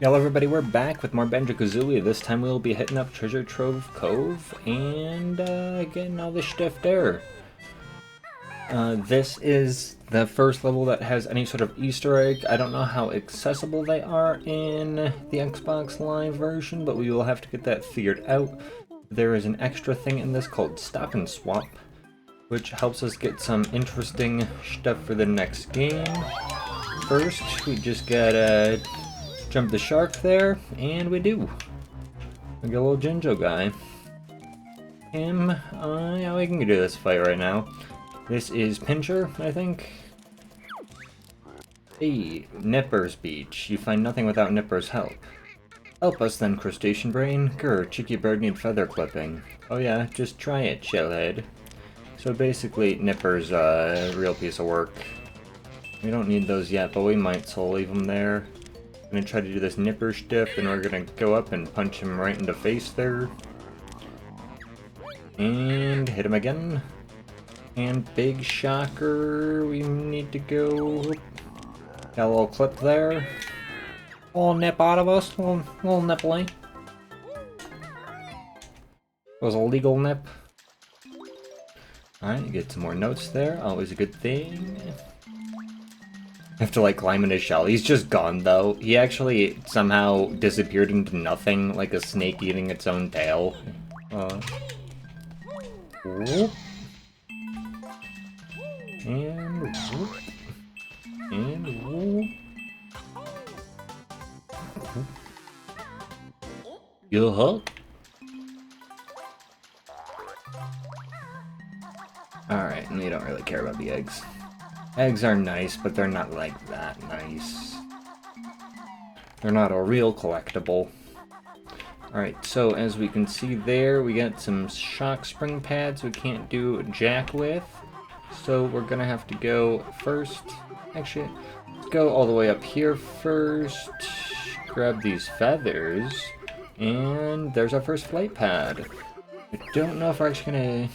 Hello everybody, we're back with more Banjo Kazooie. This time we'll be hitting up Treasure Trove Cove and getting all the stuff there. This is the first level that has any sort of Easter egg. I don't know how accessible they are in the Xbox Live version, but we will have to get that figured out. There is an extra thing in this called Stop and Swap, which helps us get some interesting stuff for the next game. First, we just gotta jump the shark there, and we do. We got a little Jinjo guy. Yeah, we can do this fight right now. This is Pincher, I think. Hey, Nipper's Beach. You find nothing without Nipper's help. Help us then, crustacean brain. Grr, cheeky bird need feather clipping. Oh yeah, just try it, shellhead. So basically, Nipper's a real piece of work. We don't need those yet, but we might, so I'll leave them there. I'm gonna try to do this Nipper stiff, and we're gonna go up and punch him right in the face there. And hit him again. And big shocker, we need to go. Got a little clip there. A little nip out of us, little nipply. It was a legal nip. Alright, get some more notes there, always a good thing. I have to like climb in his shell. He's just gone though. He actually somehow disappeared into nothing, like a snake eating its own tail. Whoop. And whoop. And whoop. Yo-huh. Alright, and we don't really care about the eggs. Eggs are nice, but they're not like that nice. They're not a real collectible. Alright, so as we can see there, we got some shock spring pads we can't do jack with. So we're gonna have to go first. Actually, let's go all the way up here first. Grab these feathers. And there's our first flight pad. I don't know if we're actually gonna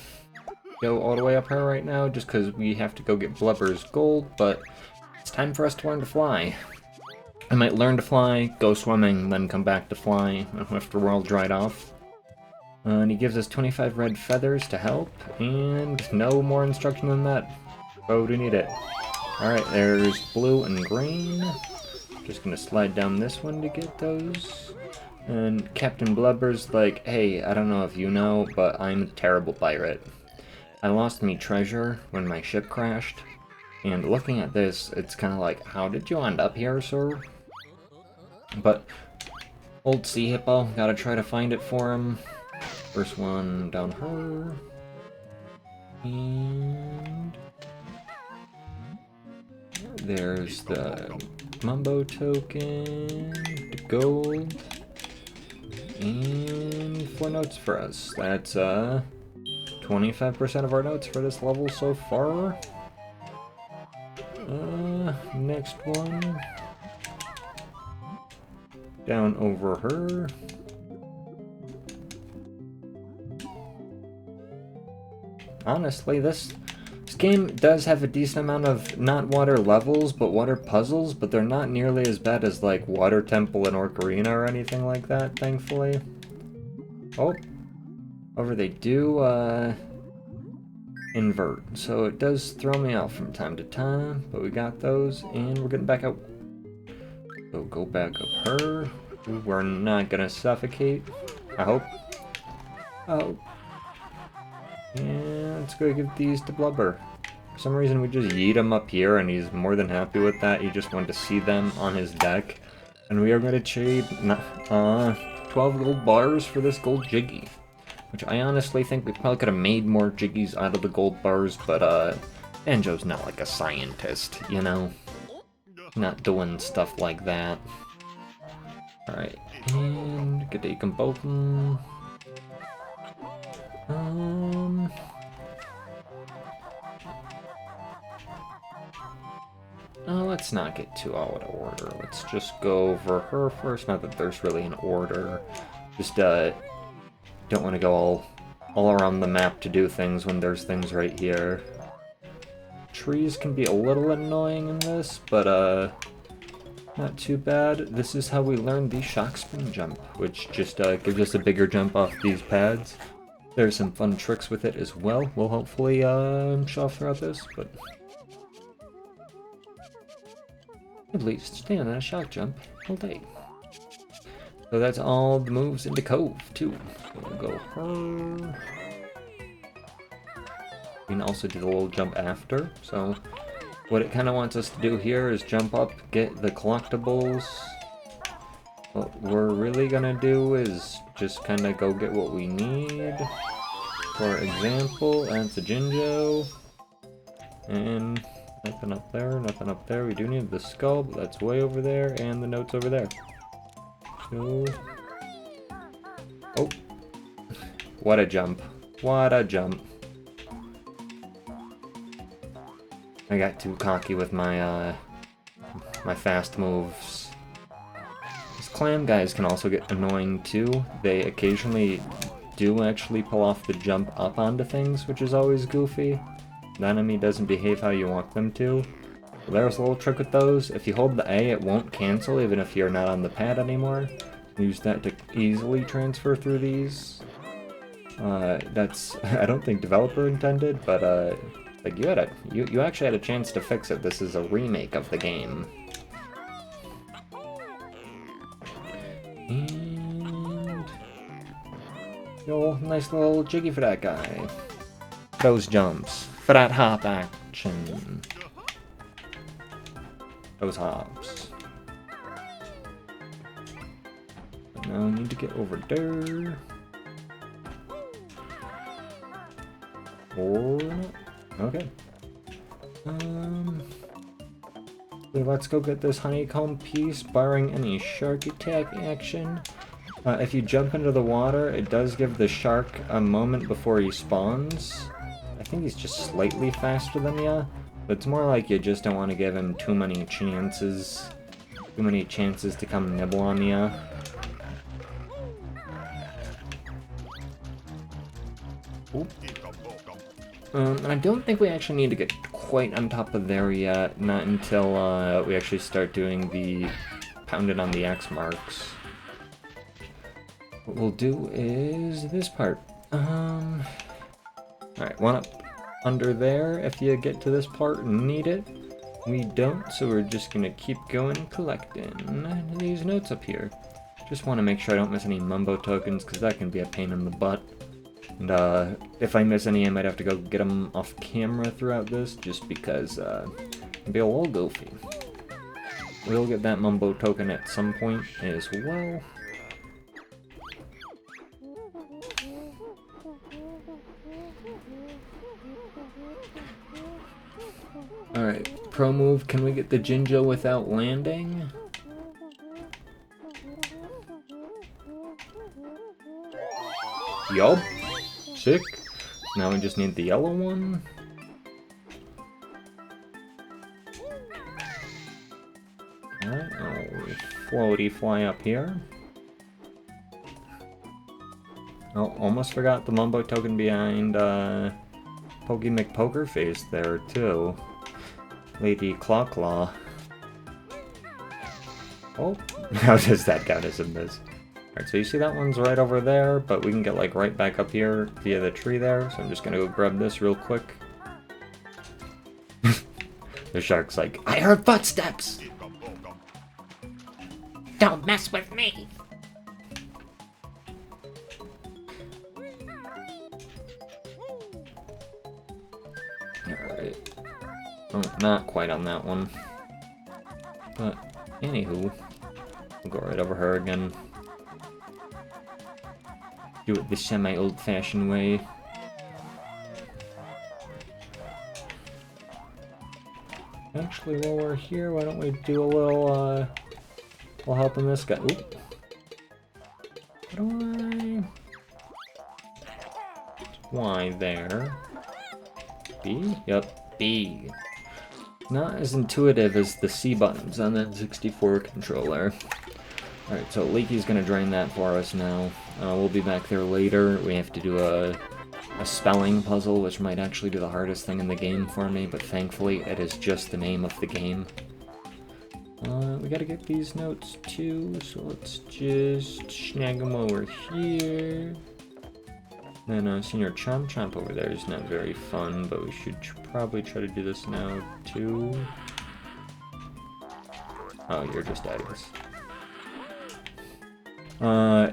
go all the way up here right now, just because we have to go get Blubber's gold, but it's time for us to learn to fly. I might learn to fly, go swimming, then come back to fly after we're all dried off. And he gives us 25 red feathers to help, and no more instruction than that. Oh, do need it. Alright, there's blue and green. Just gonna slide down this one to get those. And Captain Blubber's like, hey, I don't know if you know, but I'm a terrible pirate. I lost me treasure when my ship crashed, and looking at this, it's kind of like, how did you end up here, sir? But old Sea Hippo, gotta try to find it for him. First one down her. And there's the Mumbo token, the gold, and 4 notes for us. That's 25% of our notes for this level so far. Next one. Down over her. Honestly, this game does have a decent amount of not water levels, but water puzzles, but they're not nearly as bad as like Water Temple and Ocarina or anything like that, thankfully. Oh. However, they do invert, so it does throw me off from time to time, but we got those, and we're getting back out. So go back up her. We're not gonna suffocate, I hope. Oh. And let's go give these to Blubber. For some reason, we just yeet him up here, and he's more than happy with that. He just wanted to see them on his deck. And we are going to trade 12 gold bars for this gold Jiggy. Which I honestly think we probably could have made more Jiggies out of the gold bars, but Banjo's not like a scientist, you know? Not doing stuff like that. Alright, and get to eat them both. Let's not get too out of order. Let's just go over her first. Not that there's really an order. Just, don't want to go all around the map to do things when there's things right here. Trees can be a little annoying in this, but Not too bad. This is how we learn the shock spin jump, which just gives us a bigger jump off these pads. There's some fun tricks with it as well. We'll hopefully show off throughout this, but at least stay on that shock jump all day. So that's all the moves into Cove too. So we'll go her. We can also do the little jump after. So what it kind of wants us to do here is jump up, get the collectibles. What we're really gonna do is just kind of go get what we need. For example, that's a Jinjo. And nothing up there, nothing up there. We do need the skull, but that's way over there, and the notes over there. So... oh. What a jump. What a jump. I got too cocky with my my fast moves. These clam guys can also get annoying too. They occasionally do actually pull off the jump up onto things, which is always goofy. The enemy doesn't behave how you want them to. There's a little trick with those. If you hold the A, it won't cancel even if you're not on the pad anymore. Use that to easily transfer through these. That's I don't think developer intended, but like you actually had a chance to fix it. This is a remake of the game. And yo, nice little jiggy for that guy. Those jumps. For that hop action. Those hops. Now I need to get over there. Or okay. Let's go get this honeycomb piece, barring any shark attack action. If you jump into the water, it does give the shark a moment before he spawns. I think he's just slightly faster than ya, but it's more like you just don't want to give him too many chances. Too many chances to come nibble on ya. I don't think we actually need to get quite on top of there yet, not until we actually start doing the pounded on the X marks. What we'll do is this part. Alright, one up under there if you get to this part and need it. We don't, so we're just gonna keep going collecting these notes up here. Just want to make sure I don't miss any mumbo tokens, because that can be a pain in the butt. And if I miss any, I might have to go get them off camera throughout this, just because it'd be a little goofy. We'll get that mumbo token at some point as well. Alright, pro move, can we get the Jinjo without landing? Yup. Sick. Now we just need the yellow one. Alright, I'll floaty fly up here. Oh, almost forgot the mumbo token behind Pokey McPokerface there too. Lady Claw Claw. Oh, how does that count as a miss? Alright, so you see that one's right over there, but we can get like right back up here via the tree there, so I'm just gonna go grab this real quick. The shark's like, I heard footsteps! Don't mess with me! Alright. Oh, not quite on that one. But, anywho, we'll go right over her again. Do it the semi-old-fashioned way. Actually, while we're here, why don't we do a little helping this guy. Oop. How do I... Y there. B? Yep, B. Not as intuitive as the C buttons on that 64 controller. Alright, so Leaky's gonna drain that for us now. We'll be back there later. We have to do a spelling puzzle, which might actually be the hardest thing in the game for me, but thankfully it is just the name of the game. We gotta get these notes too, so let's just snag them over here. Then Senior Chomp Chomp over there is not very fun, but we should probably try to do this now too. Oh, you're just eggs.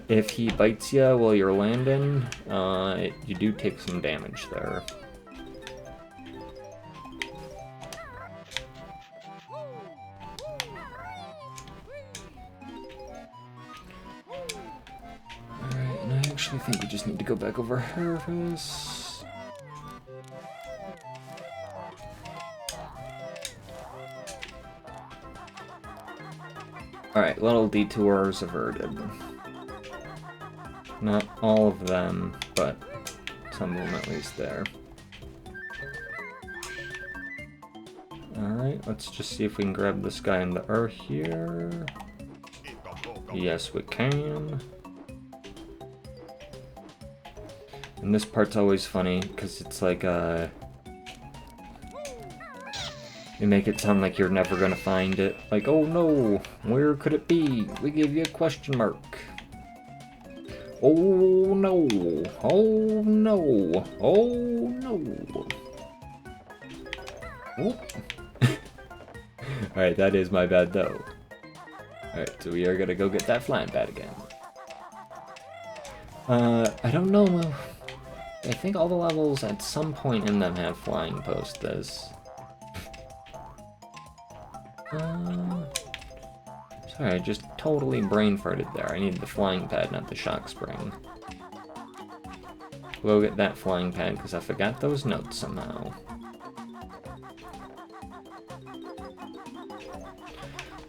If he bites you while you're landing, you do take some damage there. Alright, and I actually think we just need to go back over here for this. Alright, little detours averted. Not all of them, but some of them at least there. Alright, let's just see if we can grab this guy in the earth here. Yes, we can. And this part's always funny, because it's like, you make it sound like you're never gonna find it. Like, oh no, where could it be? We gave you a question mark. Oh no, oh no, oh no. Alright, that is my bad though. Alright, so we are gonna go get that flying pad again. I don't know. I think all the levels at some point in them have flying post this. Sorry, I just totally brain farted there. I need the flying pad, not the shock spring. We'll get that flying pad because I forgot those notes somehow.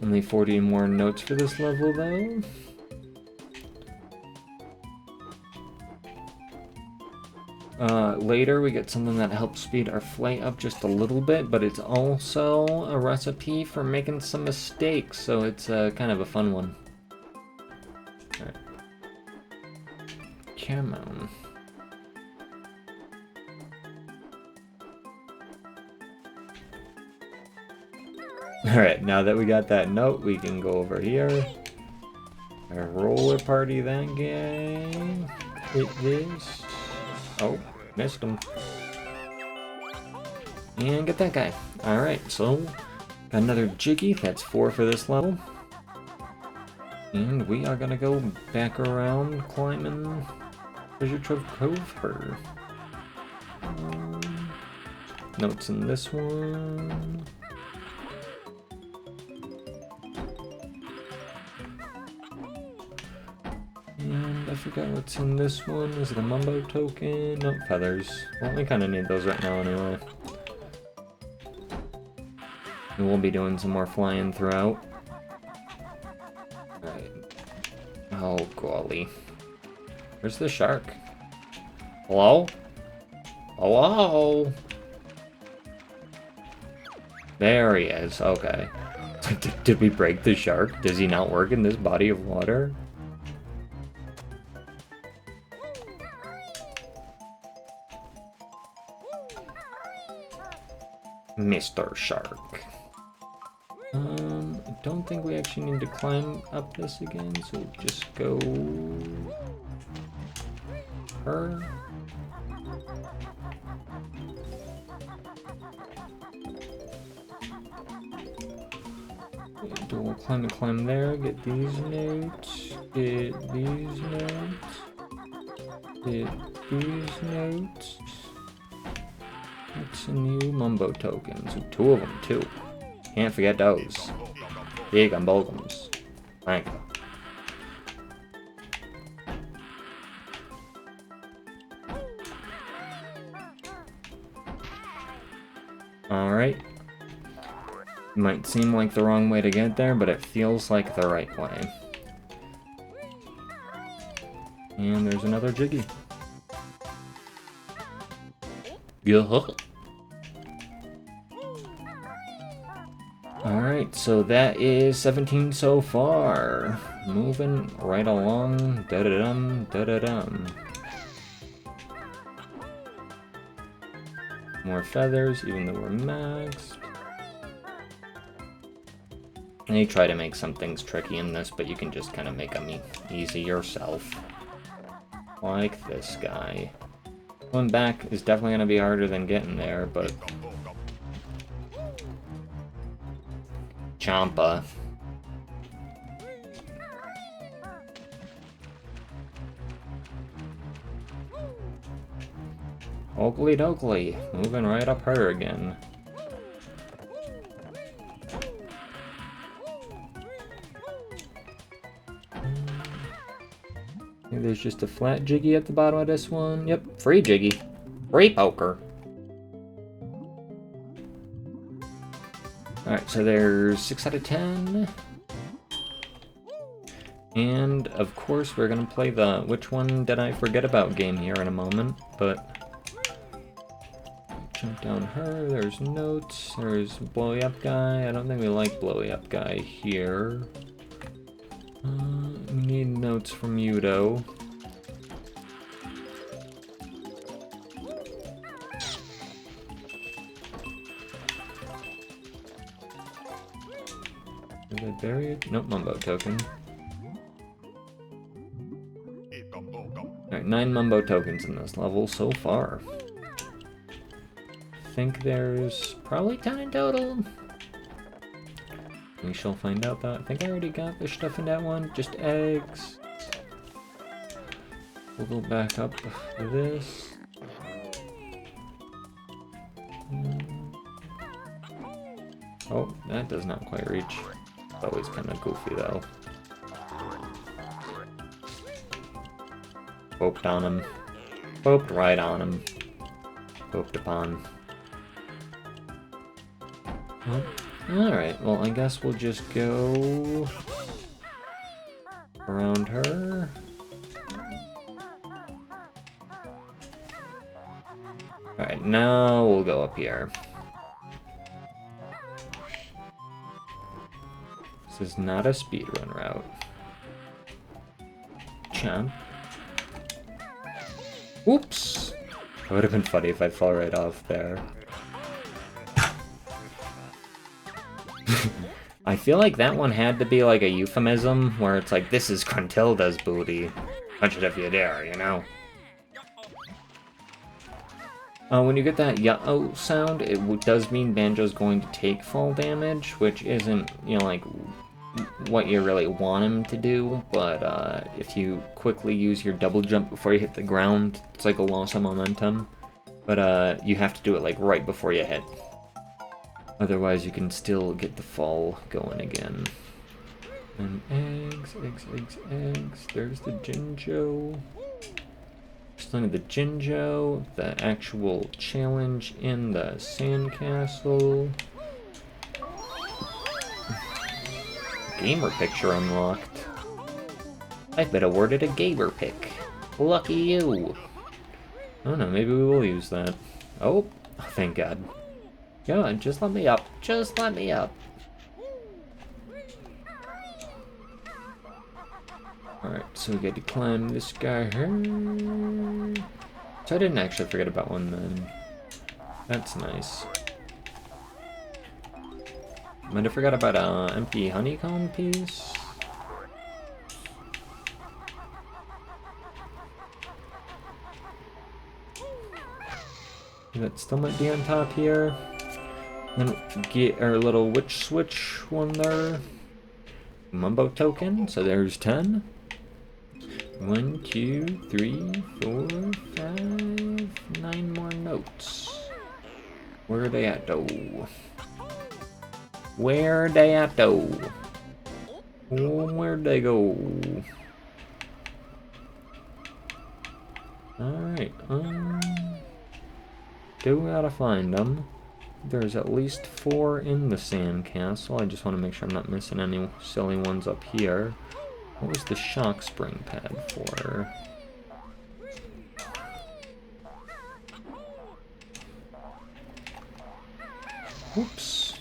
Only 40 more notes for this level though. Later we get something that helps speed our flight up just a little bit, but it's also a recipe for making some mistakes, so it's kind of a fun one. Alright. Come on. Alright, now that we got that note, we can go over here. A roller party that guy. It is. Oh, missed him. And get that guy. Alright, so got another Jiggy. That's 4 for this level. And we are gonna go back around climbing Treasure Trove Cove her. Notes in this one. And I forgot what's in this one. Is it a Mumbo token? Nope, feathers. Well, we kind of need those right now anyway. And we'll be doing some more flying throughout. Alright. Oh, golly. Where's the shark? Hello? Hello? There he is. Okay. Did we break the shark? Does he not work in this body of water? Mr. Shark. I don't think we actually need to climb up this again, so we'll just go her. We'll climb there, get these notes, get these notes, get these notes. That's a new Mumbo token. So 2 of them, too. Can't forget those. Big on Bogums. Thank you. Alright. Might seem like the wrong way to get there, but it feels like the right way. And there's another Jiggy. Yeah. Alright, so that is 17 so far. Moving right along. Da-da-dum, da-da-dum. More feathers, even though we're maxed. They try to make some things tricky in this, but you can just kind of make them easy yourself. Like this guy. Going back is definitely going to be harder than getting there, but... Champa. Oakley dokley. Moving right up her again. Maybe there's just a flat Jiggy at the bottom of this one. Yep, free Jiggy. Free poker. Alright, so there's 6 out of 10. And, of course, we're going to play the which one did I forget about game here in a moment, but... Jump down her, there's notes, there's blowy up guy. I don't think we like blowy up guy here. We need notes from Yudo. Did I bury it? Nope, Mumbo token. Alright, 9 Mumbo tokens in this level so far. I think there's probably 10 in total. We shall find out though. I think I already got the stuff in that one. Just eggs. We'll go back up to this. Oh, that does not quite reach. It's always kind of goofy though. Poped on him. Poped right on him. Poped upon. Alright, well I guess we'll just go around her. Alright, now we'll go up here. This is not a speedrun route. Champ. Whoops! It would have been funny if I fell right off there. I feel like that one had to be like a euphemism, where it's like, this is Gruntilda's booty. Punch it if you dare, you know? When you get that yo sound, it does mean Banjo's going to take fall damage, which isn't, you know, like, what you really want him to do, but if you quickly use your double jump before you hit the ground, it's like a loss of momentum. But you have to do it like right before you hit. Otherwise you can still get the fall going again. And eggs, eggs, eggs, eggs. There's the Jinjo. Still need the Jinjo, the actual challenge in the sandcastle. Gamer picture unlocked. I've been awarded a gamer pick. Lucky you. I don't know, maybe we will use that. Oh, thank God. Go on, just let me up. Just let me up. Alright, so we get to climb this guy here. So I didn't actually forget about one then. That's nice. Might have forgot about an empty honeycomb piece. That still might be on top here. Then get our little witch switch one there. Mumbo token, so there's 10. 1, 2, 3, 4, 5, 9 more notes. Where are they at though? Where'd they at though? Where'd they go? Alright, do gotta find them. There's at least 4 in the sandcastle. I just want to make sure I'm not missing any silly ones up here. What was the shock spring pad for? Whoops.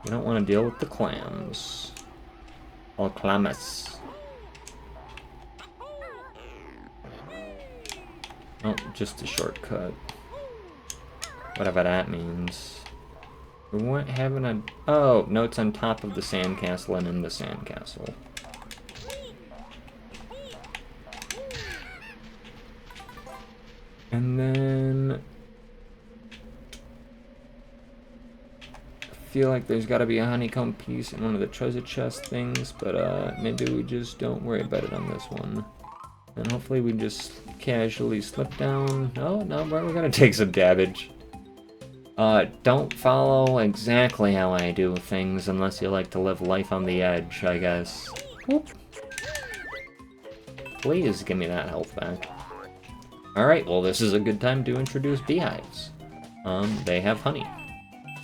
You don't want to deal with the clams. Or clamus. Oh, just a shortcut. Whatever that means. We weren't having a... Oh, no, it's on top of the sandcastle and in the sandcastle. And then... I feel like there's got to be a honeycomb piece in one of the treasure chest things, but maybe we just don't worry about it on this one. And hopefully we just casually slip down. Oh, no, we're gonna take some damage. Don't follow exactly how I do things unless you like to live life on the edge, I guess. Whoop. Please give me that health back. Alright, well this is a good time to introduce beehives. They have honey.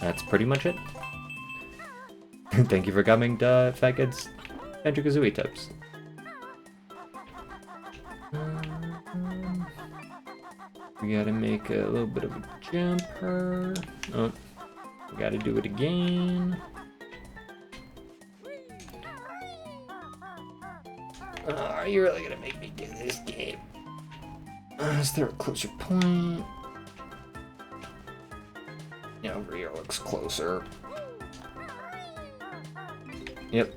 That's pretty much it. Thank you for coming to Phatkid's Banjo Kazooie tips. We gotta make a little bit of a jumper. Oh, we gotta do it again. Are you really gonna make me do this game? Is there a closer point? Yeah, over here looks closer. Yep.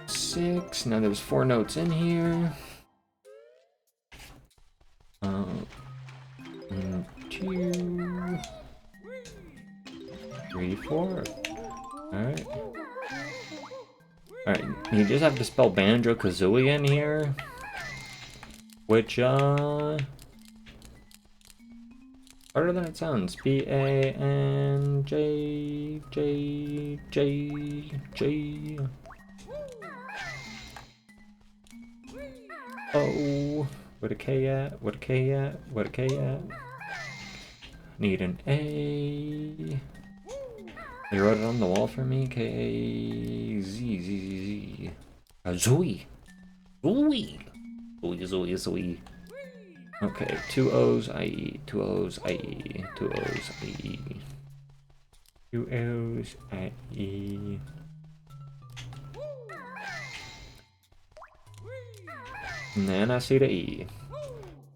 6. Now there's 4 notes in here. 1, 2, 3, 4. Alright. Alright, you just have to spell Banjo Kazooie in here. Which, harder than it sounds. B-A-N-J-J-J-J. Oh, what a K at? What a K at? What a K at? Need an A. You wrote it on the wall for me? K-A-Z-Z-Z-Z. Kazooie. Zooie. Zooie, Zooie, Zooie. Okay, 2 O's, I-E, 2 O's, I-E, 2 O's, I-E. 2 O's, I-E. And then I see the E.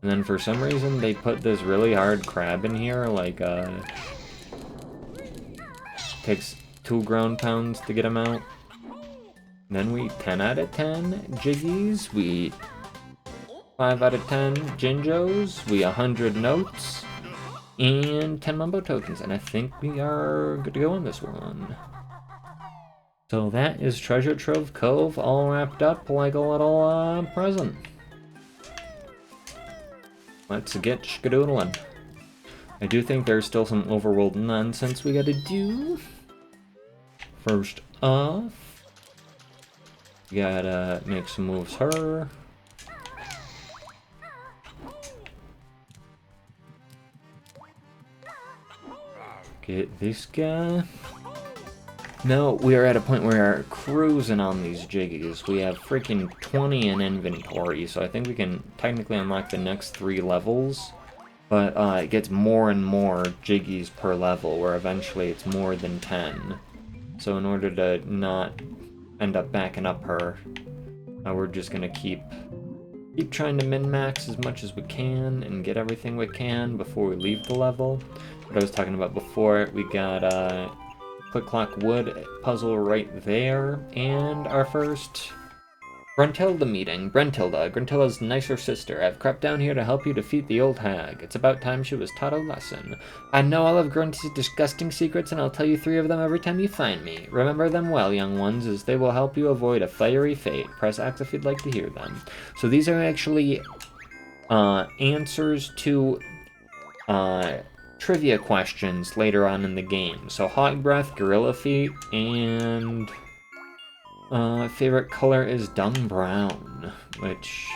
And then for some reason they put this really hard crab in here, like, takes 2 ground pounds to get him out. And then we 10 out of 10 Jiggies, we 5 out of 10 Jinjos, we 100 notes, and 10 Mumbo tokens, and I think we are good to go on this one. So that is Treasure Trove Cove all wrapped up like a little present. Let's get skadoodling. I do think there's still some overworld nonsense we gotta do. First off, we gotta make some moves her. Get this guy. No, we are at a point where we're cruising on these Jiggies. We have freaking 20 in inventory, so I think we can technically unlock the next 3 levels. But it gets more and more Jiggies per level, where eventually it's more than 10. So in order to not end up backing up her, we're just gonna keep trying to min-max as much as we can and get everything we can before we leave the level. What I was talking about before, we got Click Clock Wood puzzle right there, and our first Gruntilda meeting. Gruntilla's nicer sister. I've crept down here to help you defeat the old hag. It's about time she was taught a lesson. I know all of Grunty's disgusting secrets, and I'll tell you 3 of them every time you find me. Remember them well, young ones, as they will help you avoid a fiery fate. Press X if you'd like to hear them. So these are actually answers to trivia questions later on in the game. So Hog Breath, Gorilla Feet, and favorite color is dung brown, which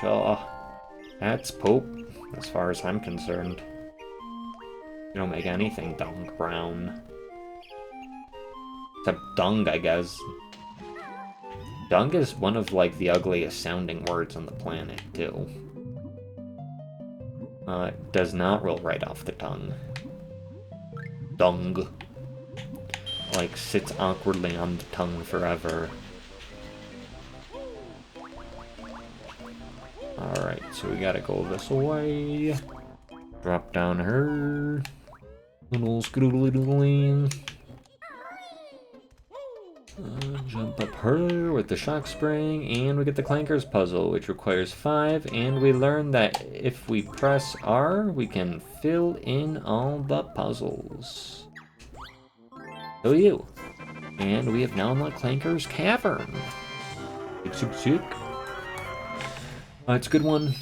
that's Pope as far as I'm concerned. You don't make anything dung brown. Except dung, I guess. Dung is one of like the ugliest sounding words on the planet too. It does not roll right off the tongue. Dung. Like, sits awkwardly on the tongue forever. Alright, so we gotta go this way. Drop down her. Little scoodly doodling. Jump up her with the shock spring, and we get the Clanker's puzzle, which requires 5, and we learn that if we press R, we can fill in all the puzzles. So you. And we have now unlocked Clanker's Cavern. Sick. It's a good one.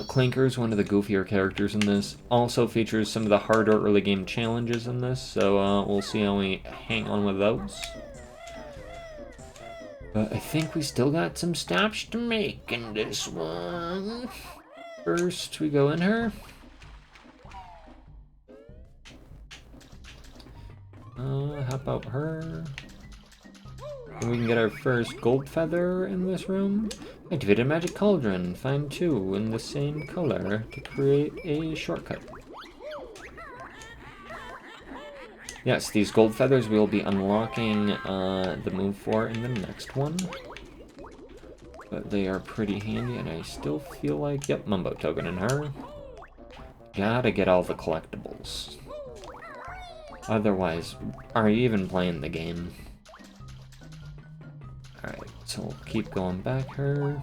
Clanker's one of the goofier characters in this. Also features some of the harder early game challenges in this, so we'll see how we hang on with those. But I think we still got some stops to make in this one. First, we go in her. How about her? And we can get our first gold feather in this room. Activate a magic cauldron. Find 2 in the same color to create a shortcut. Yes, these gold feathers we'll be unlocking the move for in the next one. But they are pretty handy, and I still feel like, yep, Mumbo token in her. Gotta get all the collectibles. Otherwise, are you even playing the game? Alright, so we'll keep going back her.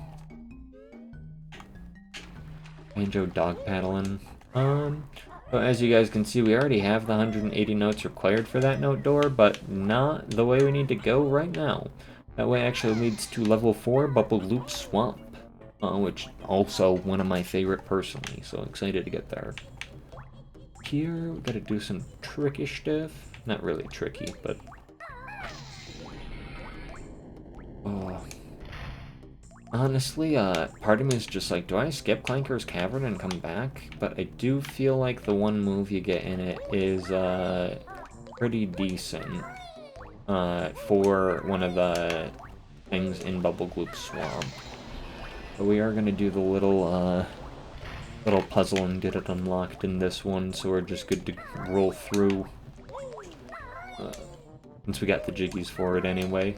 Banjo dog paddling. But as you guys can see, we already have the 180 notes required for that note door, but not the way we need to go right now. That way actually leads to level 4 Bubble Loop Swamp, which also one of my favorite personally, so excited to get there. Here, we gotta do some tricky stuff. Not really tricky, but... honestly, part of me is just like, do I skip Clanker's Cavern and come back? But I do feel like the one move you get in it is pretty decent for one of the things in Bubble Loop Swamp. But we are gonna do the little puzzle and get it unlocked in this one, so we're just good to roll through. Since we got the Jiggies for it anyway.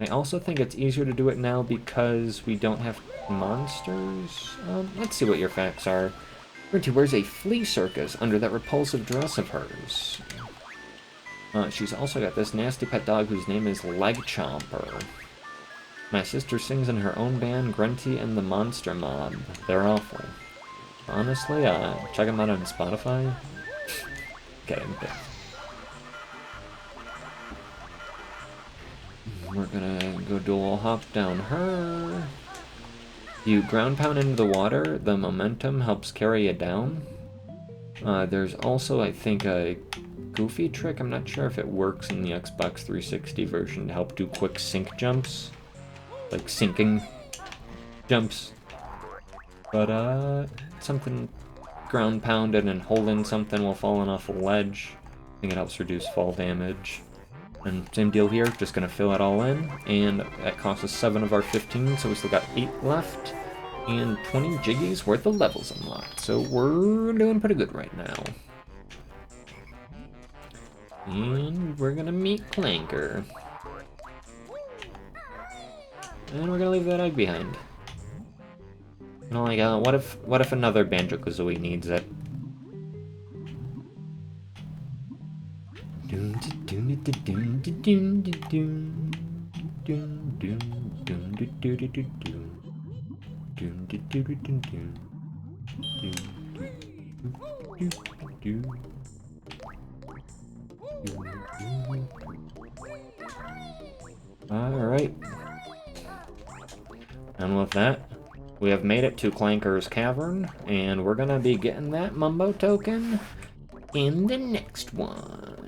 I also think it's easier to do it now because we don't have monsters. Let's see what your facts are. Rinty wears a flea circus under that repulsive dress of hers. She's also got this nasty pet dog whose name is Leg Chomper. My sister sings in her own band, Grunty and the Monster Mob. They're awful. Honestly, check them out on Spotify. Kidding. We're gonna go do a little hop down her. You ground pound into the water, the momentum helps carry you down. There's also, I think, a goofy trick. I'm not sure if it works in the Xbox 360 version to help do quick sink jumps. Like sinking jumps. But, something ground pounded and holding something while falling off a ledge. I think it helps reduce fall damage. And same deal here, just gonna fill it all in, and that costs us 7 of our 15, so we still got 8 left, and 20 Jiggies worth of levels unlocked, so we're doing pretty good right now. And we're gonna meet Clanker. And we're gonna leave that egg behind. And like, what if another Banjo Kazooie needs it? Alright. And with that, we have made it to Clanker's Cavern, and we're gonna be getting that Mumbo token in the next one.